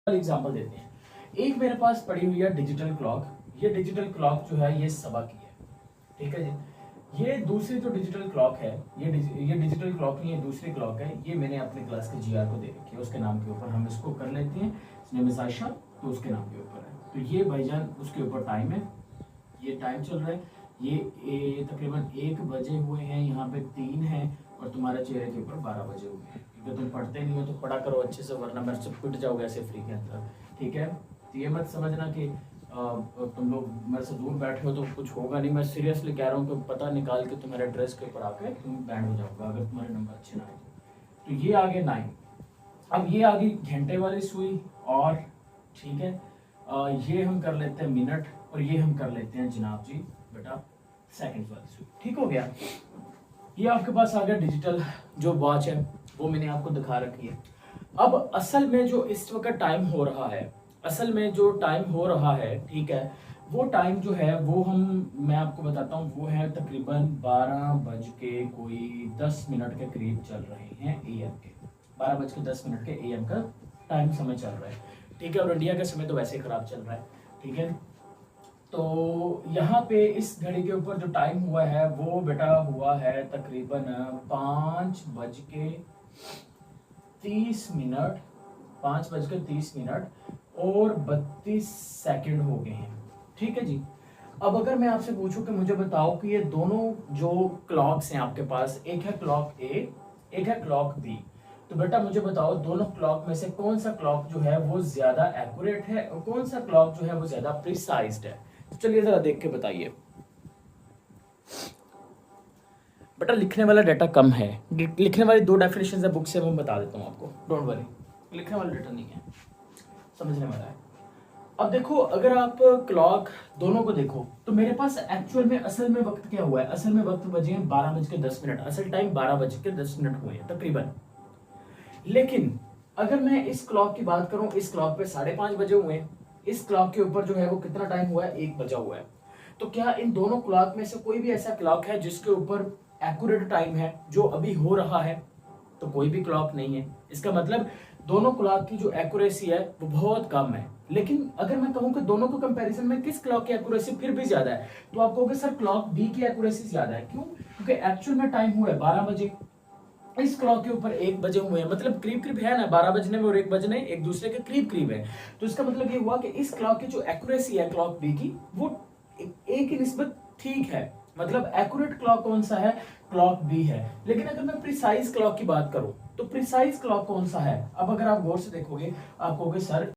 Example देते हैं। एक मेरे पास पड़ी हुई है डिजिटल क्लॉक। ये डिजिटल क्लॉक जो है ये सबा की है, ठीक है जी। ये दूसरी जो डिजिटल क्लॉक है, ये डिजिटल क्लॉक नहीं, ये दूसरी क्लॉक है। ये मैंने अपने क्लास के जीआर को दे रखी है, उसके नाम के ऊपर हम इसको कर लेते हैं। इसने मिस आयशा, तो उसके नाम के ऊपर है। तो ये भाईजान उसके ऊपर टाइम है, ये टाइम चल रहा है। ये तकरीबन 1 बजे हुए हैं, यहाँ पे 3 है और तुम्हारे चेहरे के ऊपर 12 बजे हुए हैं। क्योंकि तुम पढ़ते नहीं हो तो पढ़ा करो अच्छे से, वरना मेरे से पिट जाओगे ऐसे फ्री के अंदर, ठीक है। तो ये मत समझना कि तुम लोग मेरे से दूर बैठे हो तो कुछ होगा नहीं। मैं सीरियसली कह रहा हूँ कि पता निकाल के तुम्हारे ड्रेस के ऊपर आके तुम बैंड हो जाओगे अगर तुम्हारे नंबर अच्छे ना आए तो। ये आगे 9, अब ये आगे घंटे वाली सुई और, ठीक है। ये हम कर लेते हैं मिनट और ये हम कर लेते हैं जनाब जी बेटा सेकंड वाली सुई, ठीक हो गया। ये आपके पास आ गया डिजिटल जो वॉच है, वो मैंने आपको दिखा रखी है। अब असल में जो इस वक्त टाइम हो रहा है, असल में जो टाइम हो रहा है, ठीक है, वो टाइम जो है वो मैं आपको बताता हूँ, वो है तकरीबन 12:10 के करीब चल रहे हैं AM के। 12:10 के AM का टाइम समय चल रहा है, ठीक है। और इंडिया का समय तो वैसे ही खराब चल रहा है, ठीक है। तो यहाँ पे इस घड़ी के ऊपर जो टाइम हुआ है वो बेटा हुआ है तकरीबन 5:30, 5:30 और 32 सेकंड हो गए हैं, ठीक है जी। अब अगर मैं आपसे पूछूं कि मुझे बताओ कि ये दोनों जो क्लॉक्स हैं आपके पास, एक है क्लॉक ए, एक है क्लॉक बी, तो बेटा मुझे बताओ दोनों क्लॉक में से कौन सा क्लॉक जो है वो ज्यादा एक्यूरेट है और कौन सा क्लॉक जो है वो ज्यादा प्रिसाइज्ड है। तो चलिए जरा देख के बताइए। बेटा लिखने वाला डाटा कम है, लिखने वाली 2 डेफिनेशन है बुक से, मैं बता देता हूँ आपको, डोंट वरी। लिखने वाला डाटा नहीं है, समझने वाला है। अब देखो, अगर आप क्लॉक दोनों को देखो तो मेरे पास एक्चुअल में असल में वक्त क्या हुआ है, असल में वक्त बजे हैं 12:10, असल टाइम 12:10 हुए हैं तकरीबन। लेकिन अगर मैं इस क्लॉक की बात करूं, इस क्लॉक पे 5:30 बजे हुए हैं, इस क्लॉक के ऊपर जो है वो कितना टाइम हुआ है, 1 बजा हुआ है। तो क्या इन दोनों क्लॉक में से कोई भी ऐसा क्लॉक है जिसके ऊपर एक्यूरेट टाइम है जो अभी हो रहा है? तो कोई भी क्लॉक नहीं है। इसका मतलब दोनों क्लॉक की जो एक्यूरेसी है वो बहुत कम है। लेकिन अगर मैं कहूं कि दोनों को कंपैरिजन में किस क्लॉक की एक्यूरेसी फिर भी ज्यादा है, तो आप कहोगे सर क्लॉक बी की एक्यूरेसी ज्यादा है। क्यों? क्योंकि एक्चुअल में टाइम हुआ है 12 बजे, इस क्लॉक के ऊपर 1 बजे हुए हैं, मतलब करीब करीब है ना, 12 बजने में और 1 बजने एक दूसरे के करीब करीब है। तो इसका मतलब ये हुआ कि इस क्लॉक की जो एक्यूरेसी है क्लॉक बी की, वो ए की निस्बत ठीक है। मतलब एक्यूरेट क्लॉक कौन सा है, क्लॉक बी है। लेकिन अगर मैं प्रिसाइज क्लॉक की बात करूं तो प्रिसाइज क्लॉक कौन सा है? अब अगर आप गौर से देखोगे आप कहोगे सर